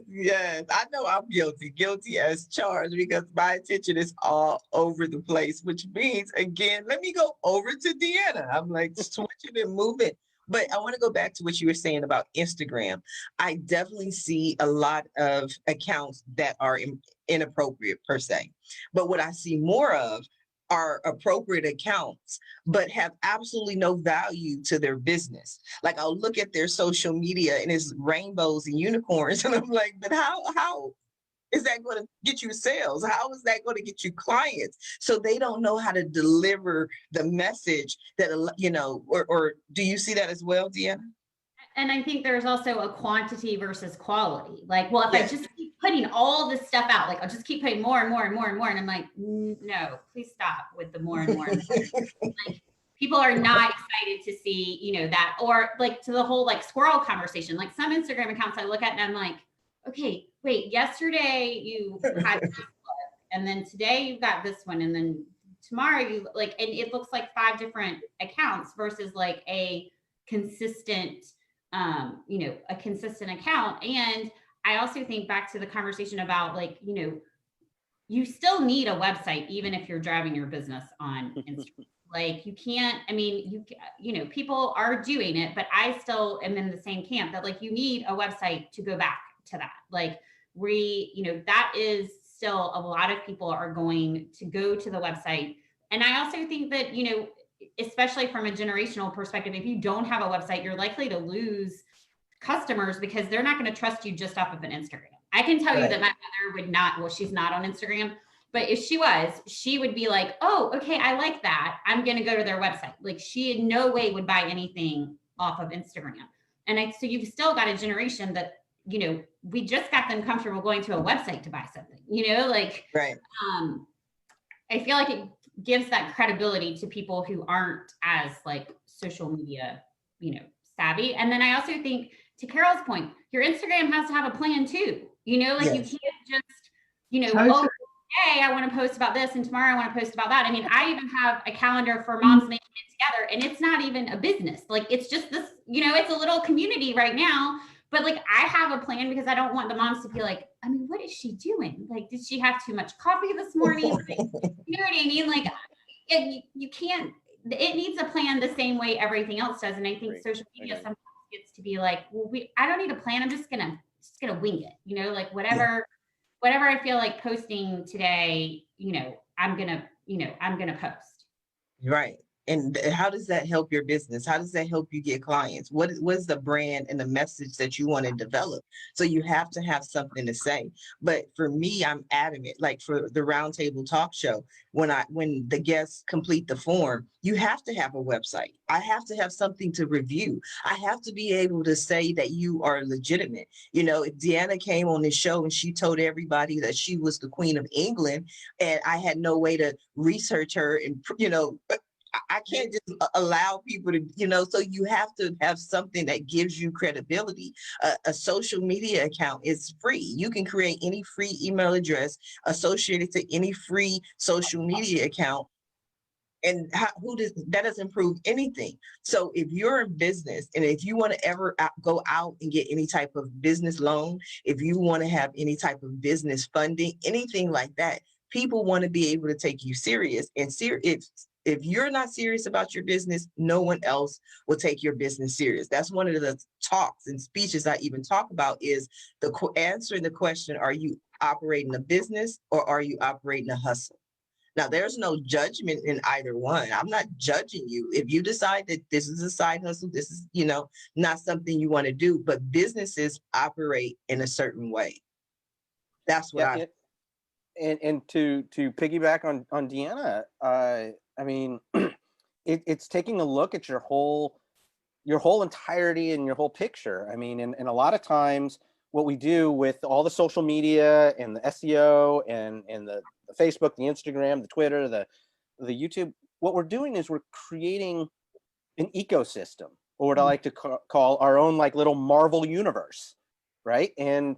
I know I'm guilty as charged, because my attention is all over the place, which means, again, let me go over to Deanna. I'm like switching and moving. But I want to go back to what you were saying about Instagram. I definitely see a lot of accounts that are inappropriate per se. But what I see more of are appropriate accounts, but have absolutely no value to their business. Like I'll look at their social media and it's rainbows and unicorns, and I'm like, but how is that going to get you sales? How is that going to get you clients? So they don't know how to deliver the message that, or do you see that as well, Deanna? And I think there's also a quantity versus quality. Like, well, if Yes. I just keep putting all this stuff out, like I'll just keep putting more and more and more and more. And I'm like, no, please stop with the more and more. And more. Like, people are not excited to see, that, or like to the whole like squirrel conversation. Like some Instagram accounts I look at and I'm like, okay, wait, yesterday you had this look, and then today you've got this one, and then tomorrow you like, and it looks like 5 different accounts versus like a consistent a consistent account. And I also think back to the conversation about like, you still need a website, even if you're driving your business on Instagram. Like you can't, I mean, people are doing it, but I still am in the same camp that like, you need a website to go back to that. Like that is still a lot of people are going to go to the website. And I also think that, especially from a generational perspective, if you don't have a website, you're likely to lose customers because they're not going to trust you just off of an Instagram. I can tell you that my mother would not, well, she's not on Instagram, but if she was, she would be like, oh, okay, I like that. I'm going to go to their website. Like she in no way would buy anything off of Instagram. And so you've still got a generation that, we just got them comfortable going to a website to buy something, Right. I feel like it gives that credibility to people who aren't as like social media, savvy. And then I also think, to Carol's point, your Instagram has to have a plan too. You can't just, Totally. hey, I want to post about this and tomorrow I want to post about that. I mean, I even have a calendar for moms making it together, and it's not even a business. Like it's just this, it's a little community right now. But like I have a plan because I don't want the moms to feel like, I mean, what is she doing? Like, did she have too much coffee this morning? Like, you know what I mean? Like you can't, it needs a plan the same way everything else does. And I think social media sometimes gets to be like, well, I don't need a plan. I'm just gonna wing it, like whatever I feel like posting today, I'm gonna post. Right. And how does that help your business? How does that help you get clients? What is the brand and the message that you want to develop? So you have to have something to say. But for me, I'm adamant, like for the Roundtable Talk Show, when the guests complete the form, you have to have a website. I have to have something to review. I have to be able to say that you are legitimate. If Deanna came on this show and she told everybody that she was the Queen of England, and I had no way to research her and, I can't just allow people to, so you have to have something that gives you credibility. A social media account is free. You can create any free email address associated to any free social media account. And that doesn't prove anything. So if you're in business and if you want to ever go out and get any type of business loan, if you want to have any type of business funding, anything like that, people want to be able to take you serious. And if you're not serious about your business, no one else will take your business serious. That's one of the talks and speeches I even talk about is answering the question, are you operating a business or are you operating a hustle? Now, there's no judgment in either one. I'm not judging you. If you decide that this is a side hustle, this is, not something you want to do, but businesses operate in a certain way. That's what And to piggyback on Deanna, I mean, it's taking a look at your whole entirety and your whole picture. I mean, and a lot of times what we do with all the social media and the SEO and the Facebook, the Instagram, the Twitter, the YouTube, what we're doing is we're creating an ecosystem, or what I like to call our own like little Marvel universe, right? And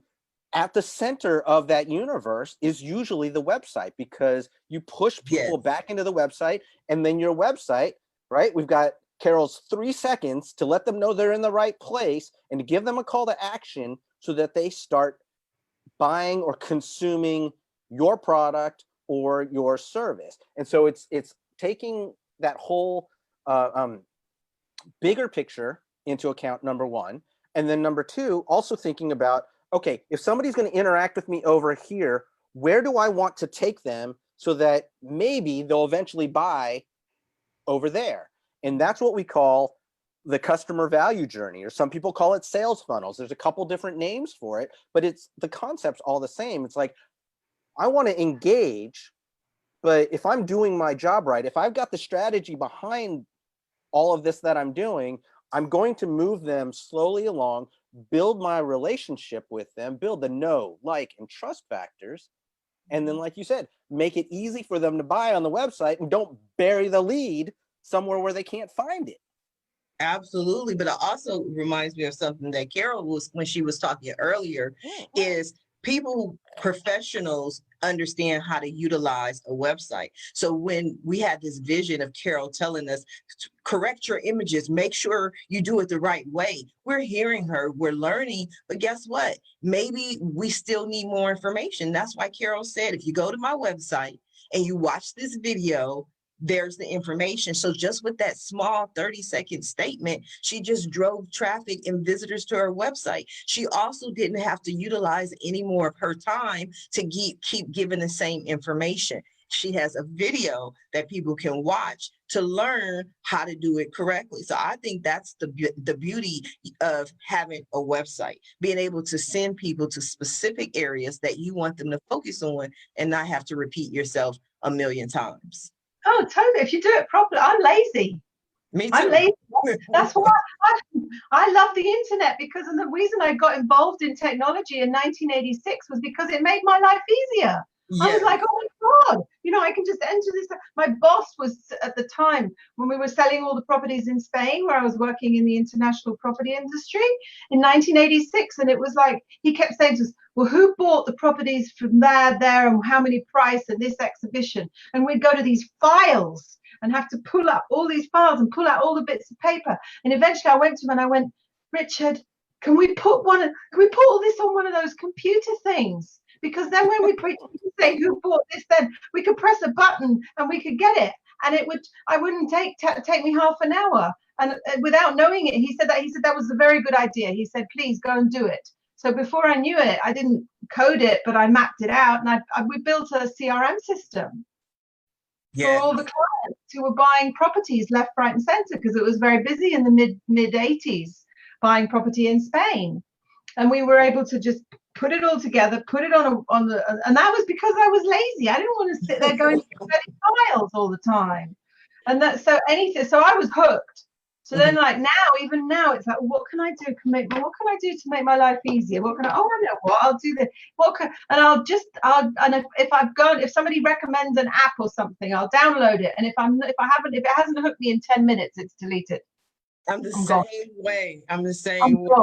at the center of that universe is usually the website, because you push people back into the website, and then your website, right? We've got Carol's 3 seconds to let them know they're in the right place and to give them a call to action so that they start buying or consuming your product or your service. And so it's taking that whole bigger picture into account, number one. And then number two, also thinking about, okay, if somebody's going to interact with me over here, where do I want to take them so that maybe they'll eventually buy over there. And that's what we call the customer value journey, or some people call it sales funnels. There's a couple different names for it, but it's the concept's all the same. It's like, I want to engage, but if I'm doing my job right, if I've got the strategy behind all of this that I'm doing, I'm going to move them slowly along, build my relationship with them, build the know, like, and trust factors. And then, like you said, make it easy for them to buy on the website, and don't bury the lead somewhere where they can't find it. Absolutely. But it also reminds me of something that Carol was, when she was talking earlier, is professionals understand how to utilize a website. So when we had this vision of Carol telling us, correct your images, make sure you do it the right way, we're hearing her, we're learning, but guess what? Maybe we still need more information. That's why Carol said, if you go to my website and you watch this video, there's the information. So just with that small 30-second statement, she just drove traffic and visitors to her website. She also didn't have to utilize any more of her time to keep giving the same information. She has a video that people can watch to learn how to do it correctly. So I think that's the beauty of having a website, being able to send people to specific areas that you want them to focus on and not have to repeat yourself a million times. Oh, totally. If you do it properly, I'm lazy. Me too. I'm lazy. That's why I love the internet, because the reason I got involved in technology in 1986 was because it made my life easier. Yes. I was like, oh my God, I can just enter this. My boss was, at the time when we were selling all the properties in Spain, where I was working in the international property industry in 1986. And it was like, he kept saying to us, well, who bought the properties from there, and how many price, and this exhibition? And we'd go to these files and have to pull up all these files and pull out all the bits of paper. And eventually I went to him and I went, Richard, can we put all this on one of those computer things? Because then when we say who bought this, then we could press a button and we could get it. And I wouldn't take me half an hour. And without knowing it, he said that was a very good idea. He said, please go and do it. So before I knew it, I didn't code it, but I mapped it out, and we built a CRM system for all the clients who were buying properties left, right, and center, because it was very busy in the mid 80s buying property in Spain. And we were able to just put it all together, put it on and that was because I was lazy. I didn't want to sit there going through files all the time. And so I was hooked. So then, like even now, it's like, what can I do to make my life easier? I know what, I'll do this. If somebody recommends an app or something, I'll download it. And if it hasn't hooked me in 10 minutes, it's deleted. I'm the same way. I'm the same way.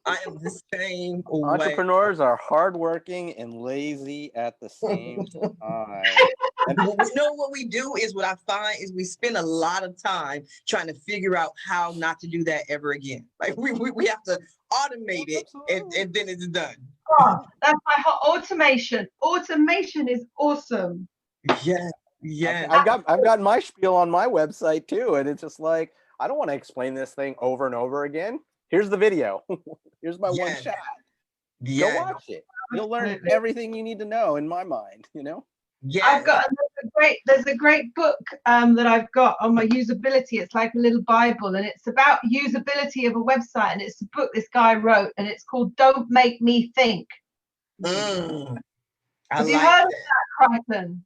I am the same way. Entrepreneurs are hardworking and lazy at the same time. And what we do is, what I find is we spend a lot of time trying to figure out how not to do that ever again. Like we have to automate it, and then it's done. Oh, that's my whole automation. Automation is awesome. Yeah. I've got my spiel on my website too, and it's just like, I don't want to explain this thing over and over again. Here's the video. Here's my one shot. Go watch it. You'll learn everything you need to know, in my mind, Yeah. There's a great book that I've got on my usability. It's like a little Bible, and it's about usability of a website, and it's a book this guy wrote, and it's called Don't Make Me Think. Have you heard of that, Creighton?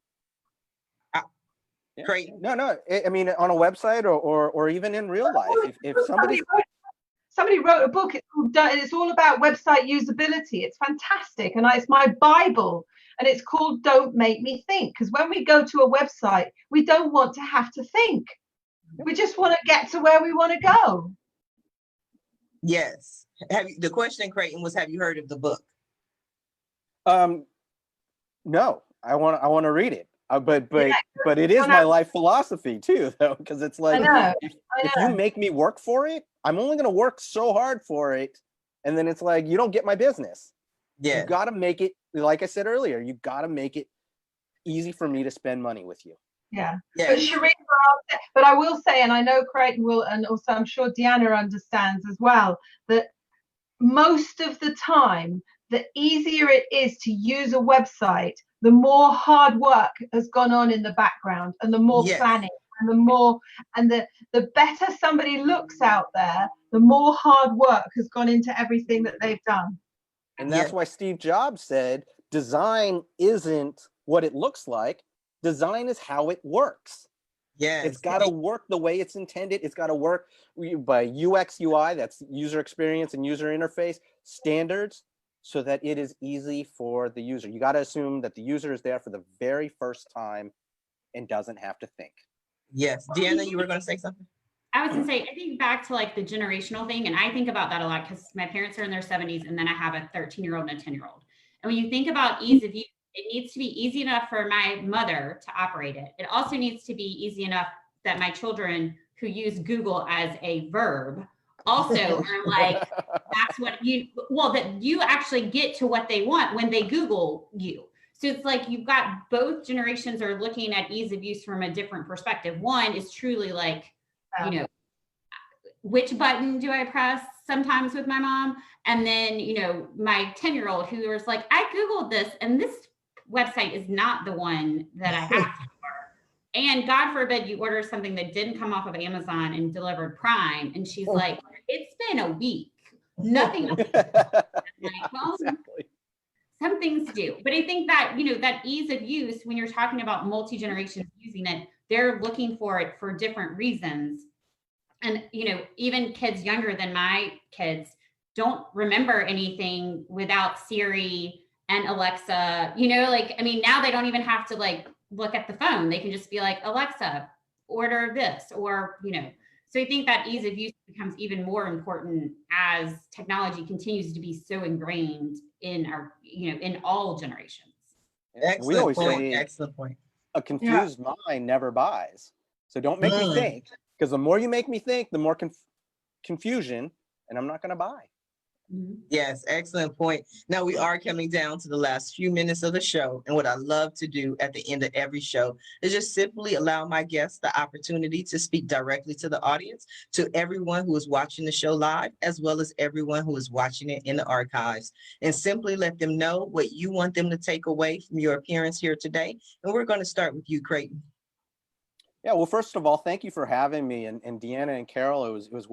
Creighton? No. I mean, on a website or even in real life, if somebody wrote a book, it's all about website usability. It's fantastic, and it's my Bible, and it's called Don't Make Me Think, because when we go to a website, we don't want to have to think. We just want to get to where we want to go. Yes. The question, Creighton, was, have you heard of the book? No, I want to read it. But it is my life philosophy too, though, because it's like, if you make me work for it, I'm only going to work so hard for it, and then it's like, you don't get my business. Yeah, you got to make it, like I said earlier, you got to make it easy for me to spend money with you. Yeah. But Sharifa, but I will say, and I know Creighton will, and also I'm sure Deanna understands as well, that most of the time, the easier it is to use a website, the more hard work has gone on in the background, and the more Yes. planning, and the better somebody looks out there, the more hard work has gone into everything that they've done. And that's why Steve Jobs said, design isn't what it looks like. Design is how it works. Yes. It's got to work the way it's intended. It's got to work by UX, UI, that's user experience and user interface standards, so that it is easy for the user. You got to assume that the user is there for the very first time and doesn't have to think. Yes. Deanna, you were going to say something? I was gonna say, I think back to like the generational thing, and I think about that a lot because my parents are in their 70s, and then I have a 13-year-old and a 10-year-old. And when you think about ease of use, it needs to be easy enough for my mother to operate it. It also needs to be easy enough that my children who use Google as a verb also are like, that's what you, well, that you actually get to what they want when they Google you. So it's like you've got both generations are looking at ease of use from a different perspective. One is truly like, you know, which button do I press sometimes with my mom? And then, you know, my 10-year-old who was like, I Googled this and this website is not the one that I asked for. And God forbid you order something that didn't come off of Amazon and delivered Prime. And she's like, it's been a week. Nothing. Like, well, exactly. Some things do. But I think that, you know, that ease of use, when you're talking about multi-generations using it, they're looking for it for different reasons. And, you know, even kids younger than my kids don't remember anything without Siri and Alexa, you know, like, I mean, now they don't even have to like look at the phone. They can just be like, Alexa, order this, or, you know, so I think that ease of use becomes even more important as technology continues to be so ingrained in our, you know, in all generations. We always say, excellent point. A confused mind never buys. So don't make me think, because the more you make me think, the more confusion, and I'm not going to buy. Yes, excellent point. Now we are coming down to the last few minutes of the show. And what I love to do at the end of every show is just simply allow my guests the opportunity to speak directly to the audience, to everyone who is watching the show live, as well as everyone who is watching it in the archives, and simply let them know what you want them to take away from your appearance here today. And we're going to start with you, Creighton. Yeah, well, first of all, thank you for having me, and Deanna and Carol. It was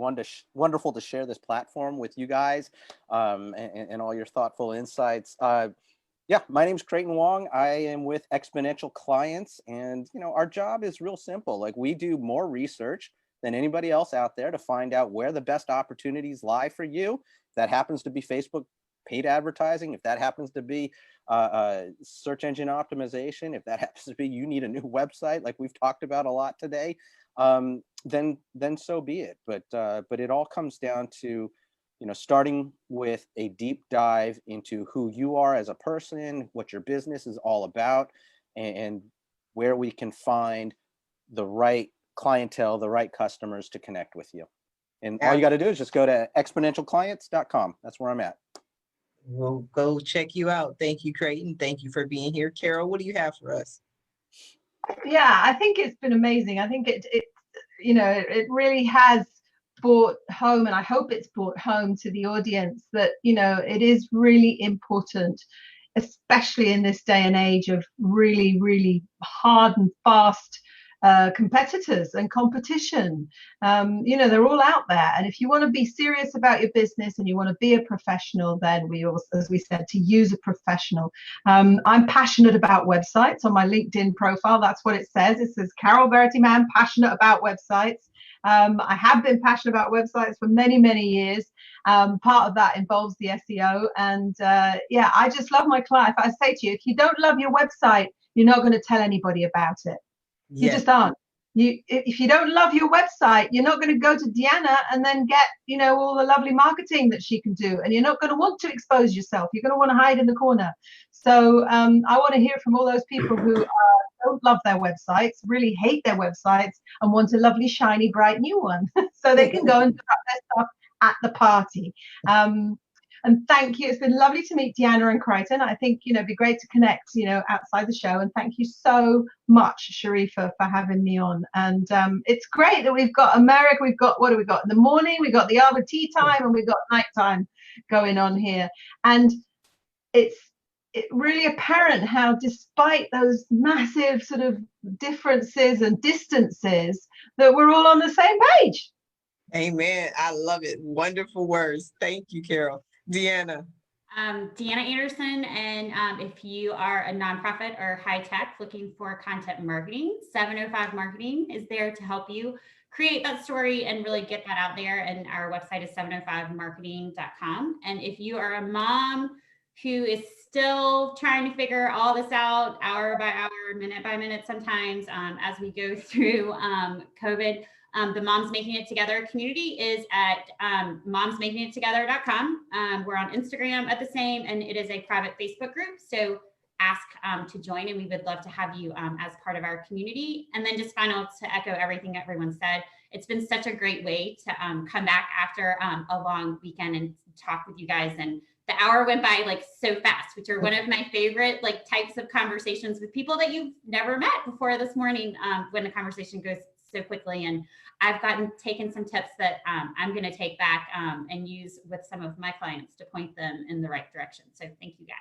wonderful to share this platform with you guys, and all your thoughtful insights. Yeah, my name's Creighton Wong. I am with Exponential Clients, and you know, our job is real simple. Like, we do more research than anybody else out there to find out where the best opportunities lie for you. If that happens to be Facebook paid advertising, if that happens to be search engine optimization, if that happens to be you need a new website, like we've talked about a lot today, then so be it. But it all comes down to, you know, starting with a deep dive into who you are as a person, what your business is all about, and where we can find the right clientele, the right customers to connect with you. And all you got to do is just go to exponentialclients.com. That's where I'm at. We'll go check you out. Thank you, Creighton. Thank you for being here. Carol, what do you have for us? Yeah, I think it's been amazing. I think it you know, it really has brought home, and I hope it's brought home to the audience that, you know, it is really important, especially in this day and age of really, really hard and fast competitors and competition. You know, they're all out there, and if you want to be serious about your business and you want to be a professional, then we also, as we said, to use a professional. I'm passionate about websites. On my LinkedIn profile, that's what it says. It says Carol Verity Mann, passionate about websites. I have been passionate about websites for many, many years. Part of that involves the SEO, and yeah, I just love my client. If I say to you, if you don't love your website, you're not going to tell anybody about it. You just aren't. If you don't love your website, you're not going to go to Deanna and then get, you know, all the lovely marketing that she can do, and you're not going to want to expose yourself. You're going to want to hide in the corner. So I want to hear from all those people who don't love their websites, really hate their websites, and want a lovely, shiny, bright new one, so they can go and put up their stuff at the party. And thank you. It's been lovely to meet Deanna and Creighton. I think, you know, it'd be great to connect, you know, outside the show. And thank you so much, Sharifa, for having me on. And it's great that we've got America. We've got, what do we got in the morning? We got the other tea time, and we've got nighttime going on here. And it's really apparent how, despite those massive sort of differences and distances, that we're all on the same page. Amen. I love it. Wonderful words. Thank you, Carol. Deanna. Deanna Anderson, and if you are a nonprofit or high tech looking for content marketing, 705 Marketing is there to help you create that story and really get that out there. And our website is 705marketing.com. And if you are a mom who is still trying to figure all this out hour by hour, minute by minute, sometimes as we go through COVID, the Moms Making It Together community is at momsmakingittogether.com. We're on Instagram at the same, and it is a private Facebook group. So ask to join, and we would love to have you as part of our community. And then just final to echo everything everyone said, it's been such a great way to come back after a long weekend and talk with you guys. And the hour went by like so fast, which are one of my favorite like types of conversations with people that you've never met before this morning, when the conversation goes so quickly. And I've taken some tips that I'm going to take back and use with some of my clients to point them in the right direction. So thank you guys.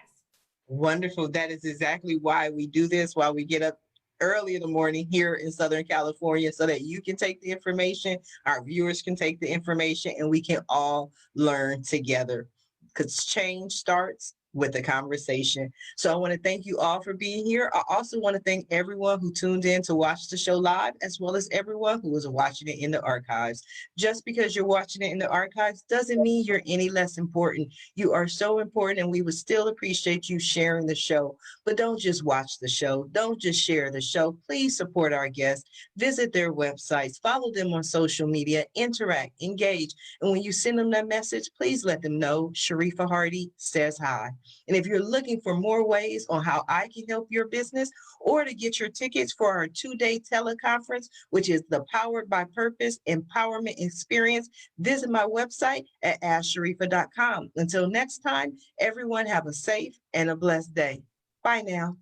Wonderful. That is exactly why we do this, why we get up early in the morning here in Southern California, so that you can take the information, our viewers can take the information, and we can all learn together, because change starts with a conversation. So I want to thank you all for being here. I also want to thank everyone who tuned in to watch the show live, as well as everyone who is watching it in the archives. Just because you're watching it in the archives doesn't mean you're any less important. You are so important, and we would still appreciate you sharing the show. But don't just watch the show. Don't just share the show. Please support our guests. Visit their websites. Follow them on social media. Interact. Engage. And when you send them that message, please let them know Sharifa Hardy says hi. And if you're looking for more ways on how I can help your business, or to get your tickets for our 2-day teleconference, which is the Powered by Purpose Empowerment Experience, visit my website at asksharifa.com. Until next time, everyone have a safe and a blessed day. Bye now.